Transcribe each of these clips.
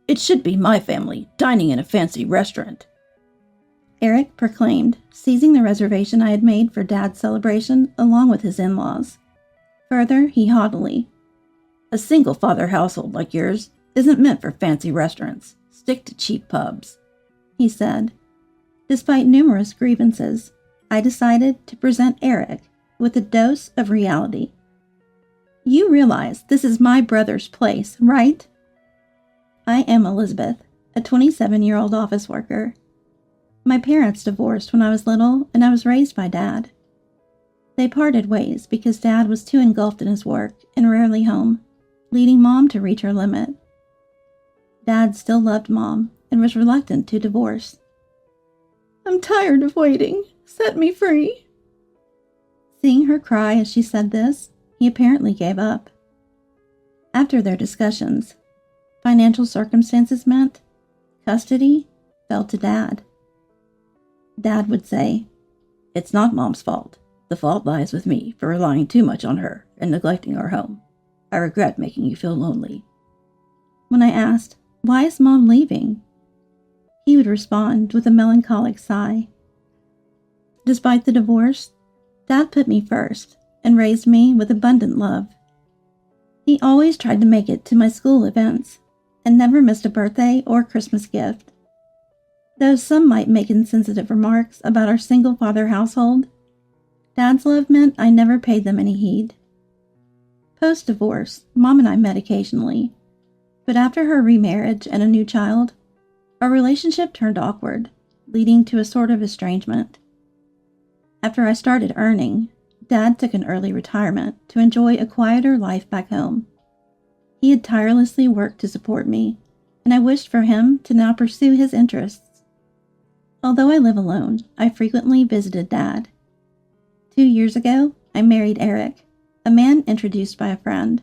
It should be my family dining in a fancy restaurant," Eric proclaimed, seizing the reservation I had made for Dad's celebration along with his in-laws. Further, he haughtily, "A single-father household like yours isn't meant for fancy restaurants. Stick to cheap pubs," he said. Despite numerous grievances, I decided to present Eric with a dose of reality. "You realize this is my brother's place, right?" I am Elizabeth, a 27-year-old office worker. My parents divorced when I was little, and I was raised by Dad. They parted ways because Dad was too engulfed in his work and rarely home, leading Mom to reach her limit. Dad still loved Mom and was reluctant to divorce. "I'm tired of waiting. Set me free." Seeing her cry as she said this, he apparently gave up. After their discussions, financial circumstances meant custody fell to Dad. Dad would say, "It's not Mom's fault. The fault lies with me for relying too much on her and neglecting our home. I regret making you feel lonely." When I asked, "Why is Mom leaving?" he would respond with a melancholic sigh. Despite the divorce, Dad put me first and raised me with abundant love. He always tried to make it to my school events and never missed a birthday or Christmas gift. Though some might make insensitive remarks about our single-father household, Dad's love meant I never paid them any heed. Post-divorce, Mom and I met occasionally, but after her remarriage and a new child, our relationship turned awkward, leading to a sort of estrangement. After I started earning, Dad took an early retirement to enjoy a quieter life back home. He had tirelessly worked to support me, and I wished for him to now pursue his interests. Although I live alone, I frequently visited Dad. 2 years ago, I married Eric, a man introduced by a friend.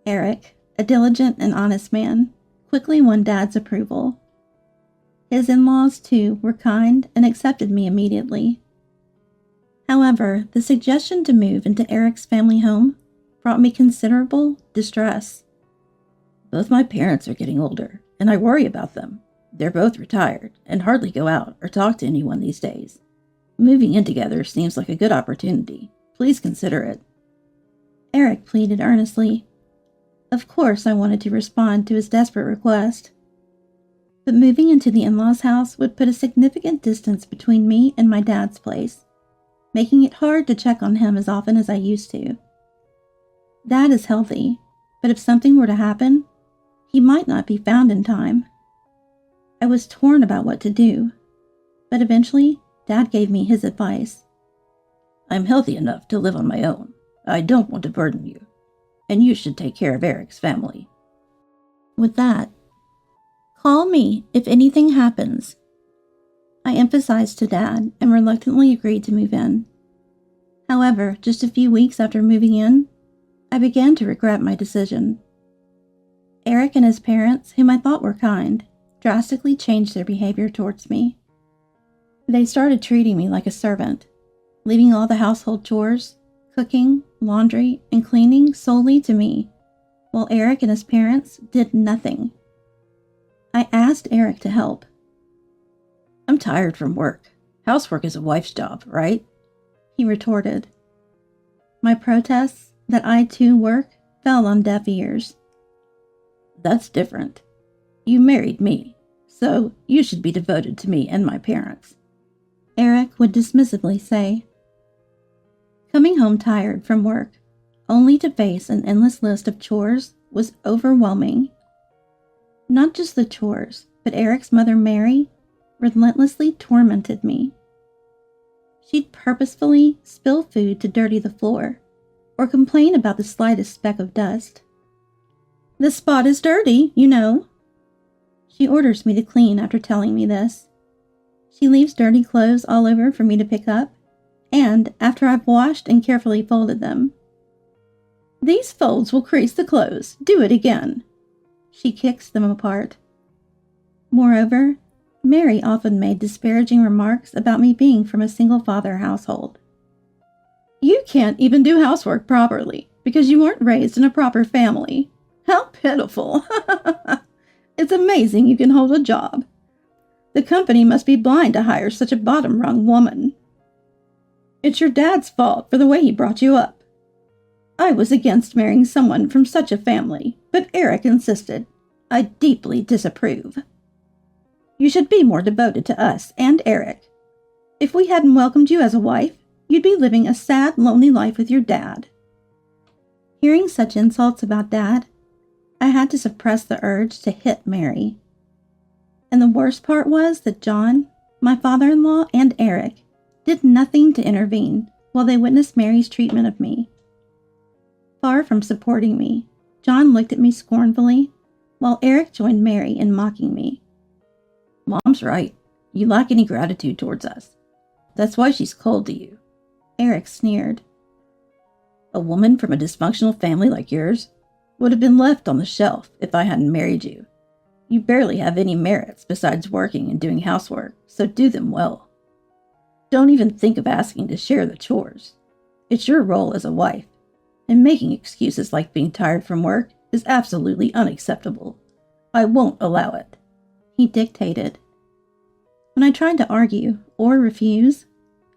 Eric, a diligent and honest man, quickly won Dad's approval. His in-laws, too, were kind and accepted me immediately. However, the suggestion to move into Eric's family home brought me considerable distress. "Both my parents are getting older, and I worry about them. They're both retired and hardly go out or talk to anyone these days. Moving in together seems like a good opportunity. Please consider it," Eric pleaded earnestly. Of course, I wanted to respond to his desperate request. But moving into the in-laws' house would put a significant distance between me and my dad's place, making it hard to check on him as often as I used to. Dad is healthy, but if something were to happen, he might not be found in time. I was torn about what to do, but eventually, Dad gave me his advice. "I'm healthy enough to live on my own. I don't want to burden you, and you should take care of Eric's family." With that, "Call me if anything happens," I emphasized to Dad and reluctantly agreed to move in. However, just a few weeks after moving in, I began to regret my decision. Eric and his parents, whom I thought were kind, drastically changed their behavior towards me. They started treating me like a servant, leaving all the household chores, cooking, laundry, and cleaning solely to me, while Eric and his parents did nothing. I asked Eric to help. "I'm tired from work. Housework is a wife's job, right?" he retorted. My protests that I too work fell on deaf ears. "That's different. You married me, so you should be devoted to me and my parents," Eric would dismissively say. Coming home tired from work, only to face an endless list of chores, was overwhelming. Not just the chores, but Eric's mother, Mary, relentlessly tormented me. She'd purposefully spill food to dirty the floor, or complain about the slightest speck of dust. "This spot is dirty, you know." She orders me to clean after telling me this. She leaves dirty clothes all over for me to pick up, and after I've washed and carefully folded them. "These folds will crease the clothes. Do it again." She kicks them apart. Moreover, Mary often made disparaging remarks about me being from a single-father household. "You can't even do housework properly because you weren't raised in a proper family. How pitiful." It's amazing you can hold a job. The company must be blind to hire such a bottom-rung woman. It's your dad's fault for the way he brought you up. I was against marrying someone from such a family, but Eric insisted. I deeply disapprove. You should be more devoted to us and Eric. If we hadn't welcomed you as a wife, you'd be living a sad, lonely life with your dad." Hearing such insults about Dad, I had to suppress the urge to hit Mary. And the worst part was that John, my father-in-law, and Eric did nothing to intervene while they witnessed Mary's treatment of me. Far from supporting me, John looked at me scornfully, while Eric joined Mary in mocking me. "Mom's right. You lack any gratitude towards us. That's why she's cold to you," Eric sneered. "A woman from a dysfunctional family like yours would have been left on the shelf if I hadn't married you. You barely have any merits besides working and doing housework, so do them well. Don't even think of asking to share the chores. It's your role as a wife, and making excuses like being tired from work is absolutely unacceptable. I won't allow it," he dictated. When I tried to argue or refuse,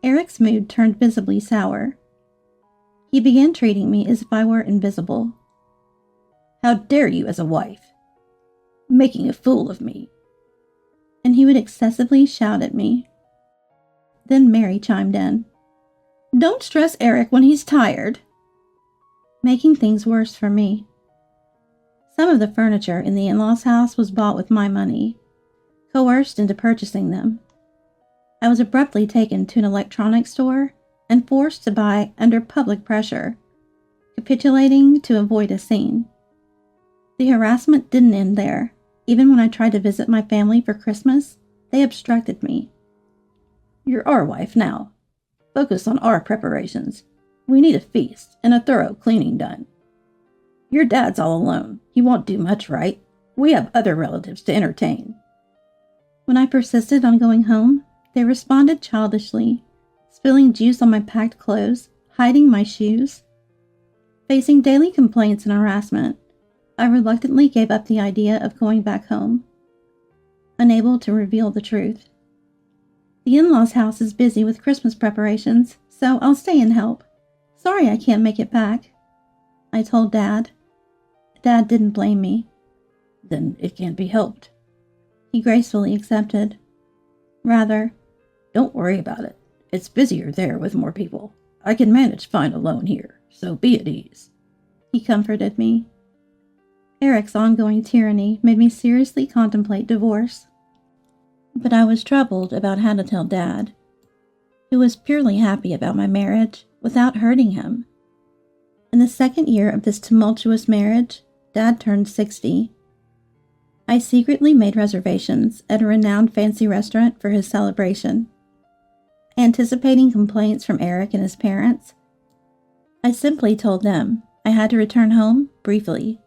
Eric's mood turned visibly sour. He began treating me as if I were invisible. "How dare you as a wife? Making a fool of me." And he would excessively shout at me. Then Mary chimed in. "Don't stress Eric when he's tired," making things worse for me. Some of the furniture in the in-laws' house was bought with my money, coerced into purchasing them. I was abruptly taken to an electronics store and forced to buy under public pressure, capitulating to avoid a scene. The harassment didn't end there. Even when I tried to visit my family for Christmas, they obstructed me. "You're our wife now. Focus on our preparations. We need a feast and a thorough cleaning done. Your dad's all alone. He won't do much right. We have other relatives to entertain." When I persisted on going home, they responded childishly, spilling juice on my packed clothes, hiding my shoes. Facing daily complaints and harassment, I reluctantly gave up the idea of going back home, unable to reveal the truth. "The in-laws' house is busy with Christmas preparations, so I'll stay and help. Sorry I can't make it back," I told Dad. Dad didn't blame me. "Then it can't be helped," he gracefully accepted. "Rather, don't worry about it. It's busier there with more people. I can manage fine alone here, so be at ease," he comforted me. Eric's ongoing tyranny made me seriously contemplate divorce. But I was troubled about how to tell Dad, who was purely happy about my marriage without hurting him. In the second year of this tumultuous marriage, Dad turned 60. I secretly made reservations at a renowned fancy restaurant for his celebration. Anticipating complaints from Eric and his parents, I simply told them I had to return home briefly.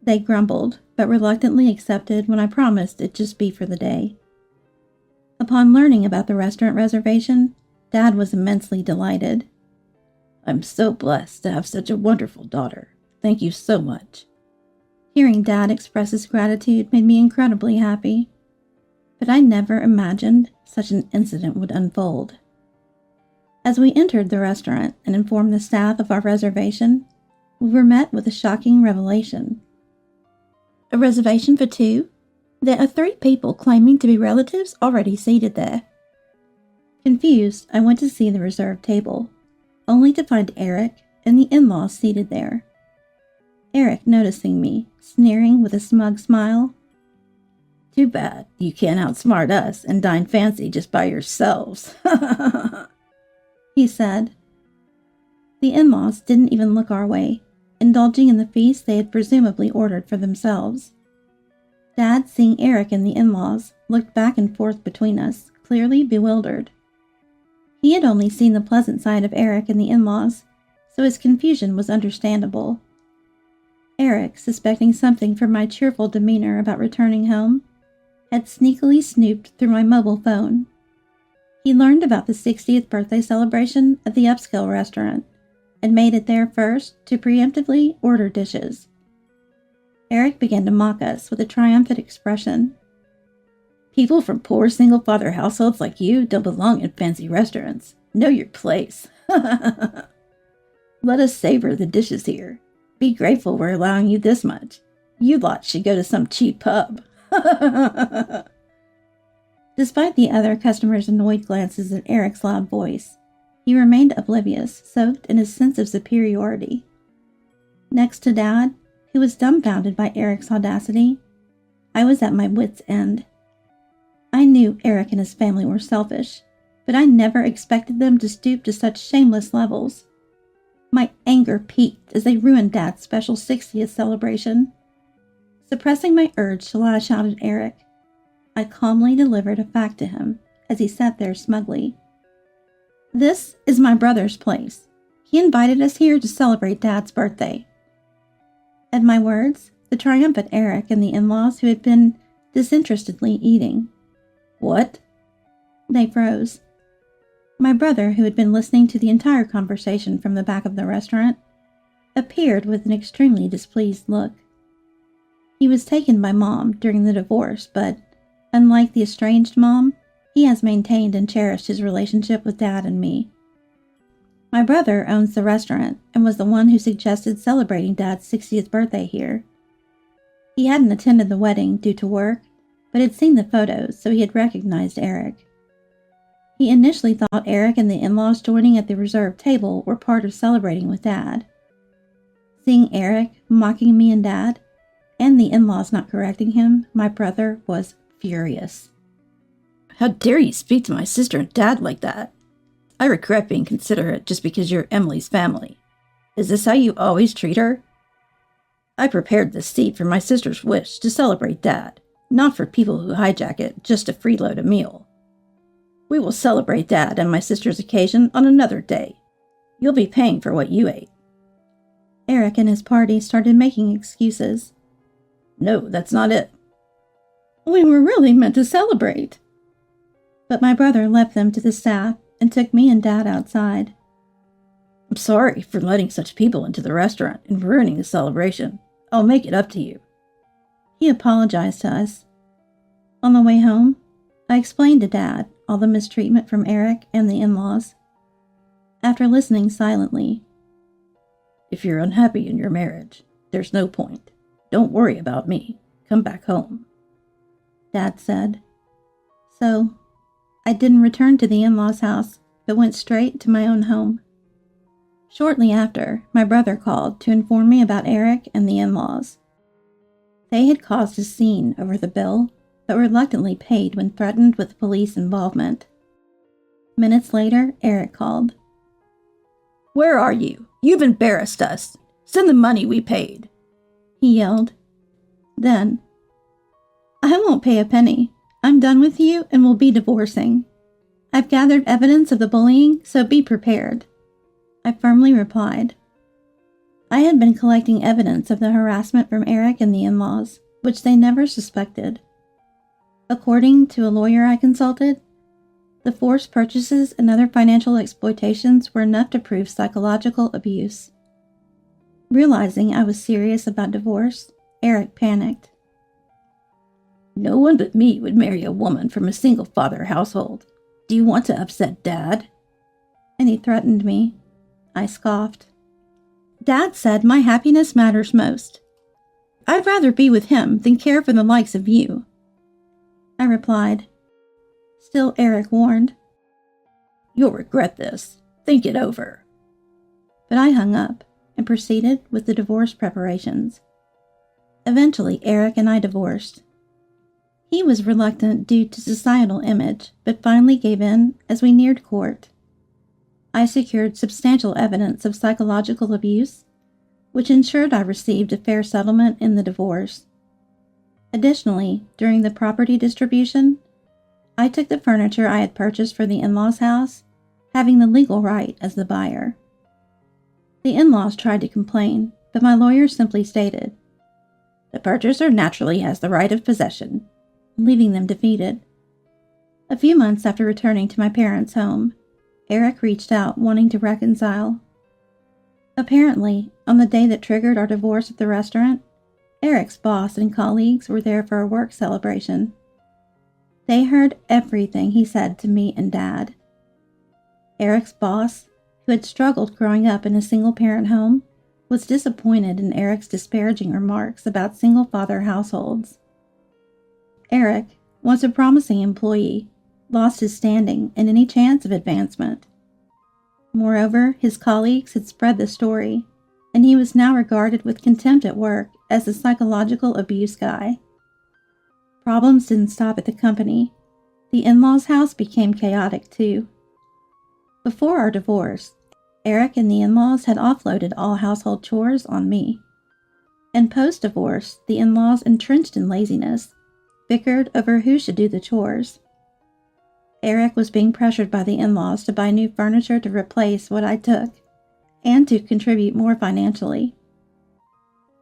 They grumbled, but reluctantly accepted when I promised it'd just be for the day. Upon learning about the restaurant reservation, Dad was immensely delighted. "I'm so blessed to have such a wonderful daughter. Thank you so much." Hearing Dad express his gratitude made me incredibly happy, but I never imagined such an incident would unfold. As we entered the restaurant and informed the staff of our reservation, we were met with a shocking revelation. "A reservation for 2? There are 3 people claiming to be relatives already seated there." Confused, I went to see the reserved table, only to find Eric and the in-laws seated there. Eric, noticing me, sneering with a smug smile. "Too bad you can't outsmart us and dine fancy just by yourselves," he said. The in-laws didn't even look our way, indulging in the feast they had presumably ordered for themselves. Dad, seeing Eric and the in-laws, looked back and forth between us, clearly bewildered. He had only seen the pleasant side of Eric and the in-laws, so his confusion was understandable. Eric, suspecting something from my cheerful demeanor about returning home, had sneakily snooped through my mobile phone. He learned about the 60th birthday celebration at the upscale restaurant and made it there first to preemptively order dishes. Eric began to mock us with a triumphant expression. People from poor single-father households like you don't belong in fancy restaurants. Know your place. Let us savor the dishes here. Be grateful we're allowing you this much. You lot should go to some cheap pub. Despite the other customers' annoyed glances at Eric's loud voice, he remained oblivious, soaked in his sense of superiority. Next to Dad, who was dumbfounded by Eric's audacity, I was at my wits' end. I knew Eric and his family were selfish, but I never expected them to stoop to such shameless levels. My anger peaked as they ruined Dad's special 60th celebration. Suppressing my urge to lash out at Eric, I calmly delivered a fact to him as he sat there smugly. This is my brother's place. He invited us here to celebrate Dad's birthday. At my words, the triumphant Eric and the in-laws who had been disinterestedly eating. What? They froze. My brother, who had been listening to the entire conversation from the back of the restaurant, appeared with an extremely displeased look. He was taken by Mom during the divorce, but, unlike the estranged Mom, he has maintained and cherished his relationship with Dad and me. My brother owns the restaurant and was the one who suggested celebrating Dad's 60th birthday here. He hadn't attended the wedding due to work, but had seen the photos, so he had recognized Eric. He initially thought Eric and the in-laws joining at the reserved table were part of celebrating with Dad. Seeing Eric mocking me and Dad, and the in-laws not correcting him, my brother was furious. How dare you speak to my sister and Dad like that? I regret being considerate just because you're Emily's family. Is this how you always treat her? I prepared this seat for my sister's wish to celebrate Dad, not for people who hijack it just to freeload a meal. We will celebrate Dad and my sister's occasion on another day. You'll be paying for what you ate. Eric and his party started making excuses. No, that's not it. We were really meant to celebrate. But my brother left them to the staff and took me and Dad outside. I'm sorry for letting such people into the restaurant and ruining the celebration. I'll make it up to you. He apologized to us. On the way home, I explained to Dad all the mistreatment from Eric and the in-laws. After listening silently, if you're unhappy in your marriage, there's no point. Don't worry about me. Come back home, Dad said. So, I didn't return to the in-laws' house, but went straight to my own home. Shortly after, my brother called to inform me about Eric and the in-laws. They had caused a scene over the bill, but reluctantly paid when threatened with police involvement. Minutes later, Eric called. Where are you? You've embarrassed us. Send the money we paid, he yelled. Then, I won't pay a penny. I'm done with you and will be divorcing. I've gathered evidence of the bullying, so be prepared, I firmly replied. I had been collecting evidence of the harassment from Eric and the in-laws, which they never suspected. According to a lawyer I consulted, the forced purchases and other financial exploitations were enough to prove psychological abuse. Realizing I was serious about divorce, Eric panicked. No one but me would marry a woman from a single-father household. Do you want to upset Dad? And he threatened me. I scoffed. Dad said my happiness matters most. I'd rather be with him than care for the likes of you, I replied. Still, Eric warned. You'll regret this. Think it over. But I hung up and proceeded with the divorce preparations. Eventually, Eric and I divorced. He was reluctant due to societal image, but finally gave in as we neared court. I secured substantial evidence of psychological abuse, which ensured I received a fair settlement in the divorce. Additionally, during the property distribution, I took the furniture I had purchased for the in-laws' house, having the legal right as the buyer. The in-laws tried to complain, but my lawyer simply stated, "The purchaser naturally has the right of possession," leaving them defeated. A few months after returning to my parents' home, Eric reached out wanting to reconcile. Apparently, on the day that triggered our divorce at the restaurant, Eric's boss and colleagues were there for a work celebration. They heard everything he said to me and Dad. Eric's boss, who had struggled growing up in a single-parent home, was disappointed in Eric's disparaging remarks about single-father households. Eric, once a promising employee, lost his standing and any chance of advancement. Moreover, his colleagues had spread the story, and he was now regarded with contempt at work as the psychological abuse guy. Problems didn't stop at the company. The in-laws' house became chaotic too. Before our divorce, Eric and the in-laws had offloaded all household chores on me. And post-divorce, the in-laws, entrenched in laziness, bickered over who should do the chores. Eric was being pressured by the in-laws to buy new furniture to replace what I took, and to contribute more financially.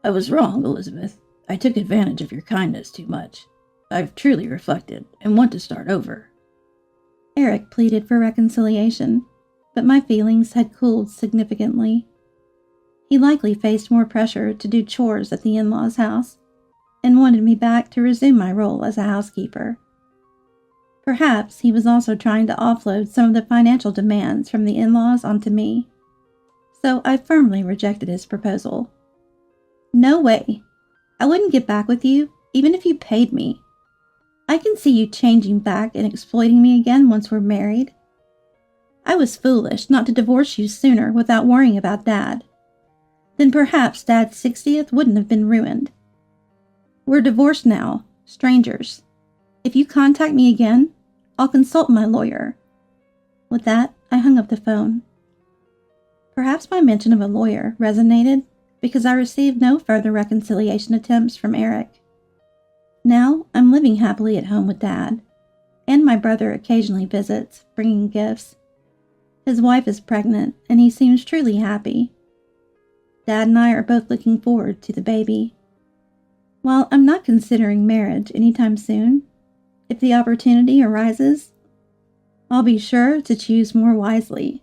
I was wrong, Elizabeth. I took advantage of your kindness too much. I've truly reflected and want to start over. Eric pleaded for reconciliation, but my feelings had cooled significantly. He likely faced more pressure to do chores at the in-laws' house, and wanted me back to resume my role as a housekeeper. Perhaps he was also trying to offload some of the financial demands from the in-laws onto me, so I firmly rejected his proposal. No way. I wouldn't get back with you, even if you paid me. I can see you changing back and exploiting me again once we're married. I was foolish not to divorce you sooner without worrying about Dad. Then perhaps Dad's 60th wouldn't have been ruined. We're divorced now, strangers. If you contact me again, I'll consult my lawyer. With that, I hung up the phone. Perhaps my mention of a lawyer resonated because I received no further reconciliation attempts from Eric. Now, I'm living happily at home with Dad, and my brother occasionally visits, bringing gifts. His wife is pregnant, and he seems truly happy. Dad and I are both looking forward to the baby. While I'm not considering marriage anytime soon, if the opportunity arises, I'll be sure to choose more wisely.